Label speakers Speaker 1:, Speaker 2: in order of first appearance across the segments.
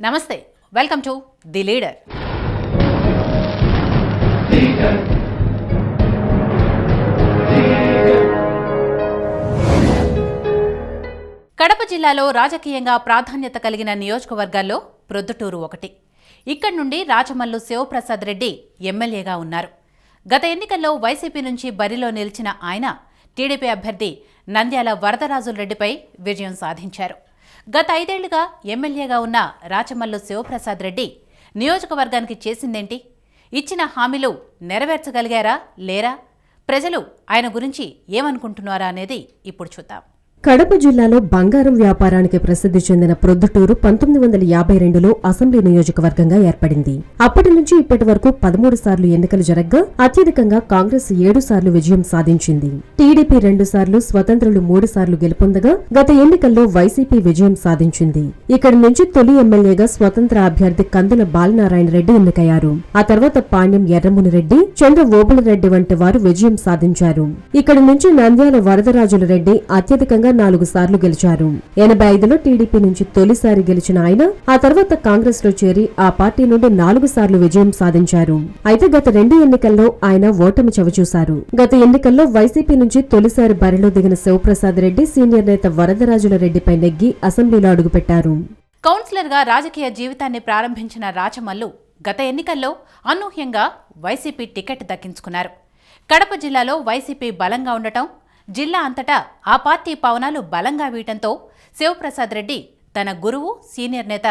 Speaker 1: నమస్తే, welcome to the leader. Kadapa జిల్లాలో రాజకీయంగా ప్రాధాన్యత కలిగిన నియోజకవర్గాల్లో ప్రొద్దుటూరు ఒకటి. ఇక్కడి నుండి రాచమల్లు శివప్రసాద్ రెడ్డి ఎమ్మెల్యేగా ఉన్నారు. గత ఎన్నికల్లో వైసీపీ నుంచి బరిలో నిలిచిన ఆయన టీడీపీ అభ్యర్థి నంద్యాల వరదరాజుల రెడ్డిపై విజయం సాధించారు. గత 5 ఏళ్లుగా ఎమ్మెల్యేగా ఉన్న రాచమల్లు శివప్రసాద్ రెడ్డి నియోజకవర్గానికి చేసిందేంటి? ఇచ్చిన హామీలు నెరవేర్చగలిగారా లేరా? ప్రజలు ఆయన గురించి ఏమనుకుంటున్నారా అనేది ఇప్పుడు చూద్దాం.
Speaker 2: కడప జిల్లాలో బంగారం వ్యాపారానికి ప్రసిద్ధి చెందిన ప్రొద్దుటూరు 1952లో అసెంబ్లీ నియోజకవర్గంగా ఏర్పడింది. అప్పటి నుంచి ఇప్పటి వరకు 13 సార్లు ఎన్నికలు జరగ్గా అత్యధికంగా కాంగ్రెస్ 7 సార్లు విజయం సాధించింది. టీడీపీ 2 సార్లు, స్వతంత్రులు 3 సార్లు గెలుపొందగా గత ఎన్నికల్లో వైసీపీ విజయం సాధించింది. ఇక్కడి నుంచి తొలి ఎమ్మెల్యేగా స్వతంత్ర అభ్యర్థి కందుల బాలనారాయణ రెడ్డి ఎన్నికయ్యారు. ఆ తర్వాత పాణ్యం ఎర్రమునిరెడ్డి, చంద్ర ఓబులరెడ్డి వంటి వారు విజయం సాధించారు. ఇక్కడి నుంచి నంద్యాల వరదరాజుల రెడ్డి అత్యధికంగా 4 సార్లు గెలిచారు. 85లో టీడీపీ నుంచి తొలిసారి గెలిచిన ఆయన ఆ తర్వాత కాంగ్రెస్ లో చేరి ఆ పార్టీ నుండి 4 సార్లు విజయం సాధించారు. అయితే గత 2 ఎన్నికల్లో ఆయన ఓటమి చవిచూశారు. గత ఎన్నికల్లో వైసీపీ నుంచి తొలిసారి బరిలో దిగిన శివప్రసాద్ రెడ్డి సీనియర్ నేత వరదరాజుల రెడ్డిపై నెగ్గి అసెంబ్లీలో అడుగుపెట్టారు.
Speaker 1: కౌన్సిలర్గా రాజకీయ జీవితాన్ని ప్రారంభించిన రాచమల్లు గత ఎన్నికల్లో అనూహ్యంగా వైసీపీ టికెట్ దక్కించుకున్నారు. కడప జిల్లాలో వైసీపీ బలంగా ఉండటం, జిల్లా అంతటా ఆ పార్టీ పవనాలు బలంగా వీయటంతో శివప్రసాద్ రెడ్డి తన గురువు సీనియర్ నేత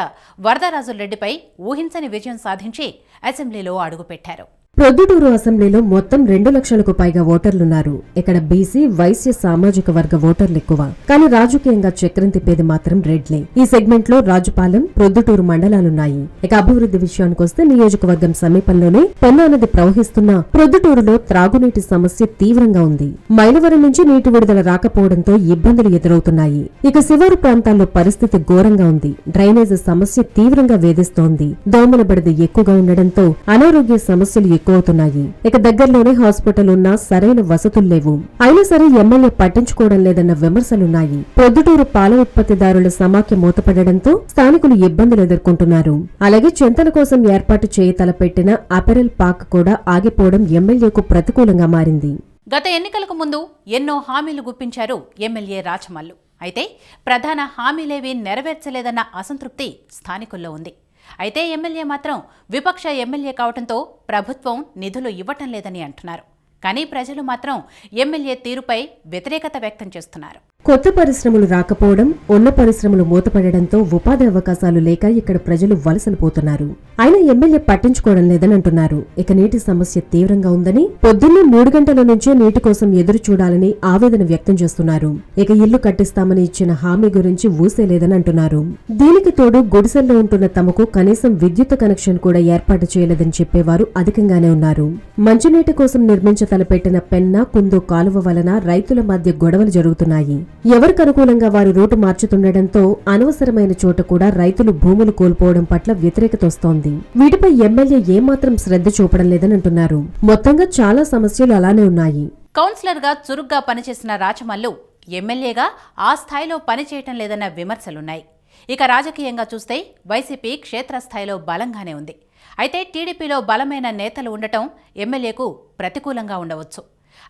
Speaker 1: వరదరాజుల రెడ్డిపై ఊహించని విజయం సాధించి అసెంబ్లీలో అడుగుపెట్టారు.
Speaker 2: ప్రొద్దుటూరు అసెంబ్లీలో మొత్తం 2 లక్షలకు పైగా ఓటర్లున్నారు. ఇక్కడ బీసీ, వైశ్య సామాజిక వర్గ ఓటర్లు ఎక్కువ. కానీ రాజకీయంగా చక్రం తిప్పేది మాత్రం రెడ్లే. ఈ సెగ్మెంట్ లో రాజుపాలెం, ప్రొద్దుటూరు మండలాలున్నాయి. ఇక అభివృద్ధి విషయానికొస్తే నియోజకవర్గం సమీపంలోనే పెన్నా నది ప్రవహిస్తున్న ప్రొద్దుటూరులో త్రాగునీటి సమస్య తీవ్రంగా ఉంది. మైలవరం నుంచి నీటి విడుదల రాకపోవడంతో ఇబ్బందులు ఎదురవుతున్నాయి. ఇక శివారు ప్రాంతాల్లో పరిస్థితి ఘోరంగా ఉంది. డ్రైనేజ్ సమస్య తీవ్రంగా వేధిస్తోంది. దోమల బెడద ఎక్కువగా ఉండడంతో అనారోగ్య సమస్యలు ఎక్కువవుతున్నాయి. ఇక దగ్గరలోనే హాస్పిటల్ ఉన్నా సరైన వసతులు లేవు. అయినా సరే ఎమ్మెల్యే పట్టించుకోవడం లేదన్న విమర్శలున్నాయి. ప్రొద్దుటూరు పాల ఉత్పత్తిదారుల సమాఖ్య మూతపడడంతో స్థానికులు ఇబ్బందులు ఎదుర్కొంటున్నారు. అలాగే చెంతల కోసం ఏర్పాటు చేయి తలపెట్టిన అపెరల్ పార్క్ కూడా ఆగిపోవడం ఎమ్మెల్యేకు ప్రతికూలంగా మారింది.
Speaker 1: గత ఎన్నికలకు ముందు ఎన్నో హామీలు గుప్పించారు ఎమ్మెల్యే రాచమల్లు. అయితే ప్రధాన హామీలేవీ నెరవేర్చలేదన్న అసంతృప్తి స్థానికుల్లో ఉంది. అయితే ఎమ్మెల్యే మాత్రం విపక్ష ఎమ్మెల్యే కావడంతో ప్రభుత్వం నిధులు ఇవ్వటం లేదని అంటున్నారు. కానీ ప్రజలు మాత్రం ఎమ్మెల్యే తీరుపై వ్యతిరేకత వ్యక్తం చేస్తున్నారు.
Speaker 2: కొత్త పరిశ్రమలు రాకపోవడం, ఉన్న పరిశ్రమలు మూతపడడంతో ఉపాధి అవకాశాలు లేక ఇక్కడ ప్రజలు వలసలు పోతున్నారు. ఆయన ఎమ్మెల్యే పట్టించుకోవడం లేదని అంటున్నారు. ఇక నీటి సమస్య తీవ్రంగా ఉందని, పొద్దున్నే 3 గంటల నుంచే నీటి కోసం ఎదురు చూడాలని ఆవేదన వ్యక్తం చేస్తున్నారు. ఇక ఇల్లు కట్టిస్తామని ఇచ్చిన హామీ గురించి ఊసేలేదని అంటున్నారు. దీనికి తోడు గుడిసెల్లో ఉంటున్న తమకు కనీసం విద్యుత్ కనెక్షన్ కూడా ఏర్పాటు చేయలేదని చెప్పేవారు అధికంగానే ఉన్నారు. మంచినీటి కోసం నిర్మించ తలపెట్టిన పెన్నా, కుందు కాలువ వలన రైతుల మధ్య గొడవలు జరుగుతున్నాయి. ఎవరికి అనుకూలంగా వారు రూటు మార్చుతుండటంతో అనవసరమైన చోట కూడా రైతులు భూములు కోల్పోవడం పట్ల వ్యతిరేకత వస్తోంది. వీటిపై ఎమ్మెల్యే ఏమాత్రం శ్రద్ధ చూపడం లేదని అంటున్నారు. మొత్తంగా చాలా సమస్యలు అలానే ఉన్నాయి.
Speaker 1: కౌన్సిలర్గా చురుగ్గా పనిచేసిన రాచమల్లు ఎమ్మెల్యేగా ఆ స్థాయిలో పనిచేయటం లేదన్న విమర్శలున్నాయి. ఇక రాజకీయంగా చూస్తే వైసీపీ క్షేత్రస్థాయిలో బలంగానే ఉంది. అయితే టీడీపీలో బలమైన నేతలు ఉండటం ఎమ్మెల్యేకు ప్రతికూలంగా ఉండవచ్చు.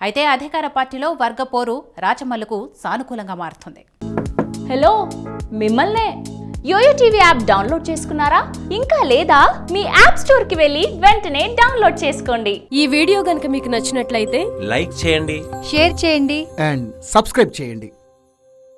Speaker 1: అయితే అధికార పార్టీలో వర్గపోరు రాచమల్లుకు సానుకూలంగా మారుతుంది.
Speaker 3: హలో, మిమ్మల్నే. యోయో టీవీ యాప్ డౌన్లోడ్ చేసుకున్నారా? ఇంకా లేదా? మీ యాప్ స్టోర్ కి వెళ్ళి వెంటనే డౌన్లోడ్ చేసుకోండి.
Speaker 4: ఈ వీడియో గనుక మీకు నచ్చినట్లయితే
Speaker 5: లైక్ చేయండి,
Speaker 6: షేర్ చేయండి
Speaker 7: అండ్ సబ్స్క్రైబ్ చేయండి.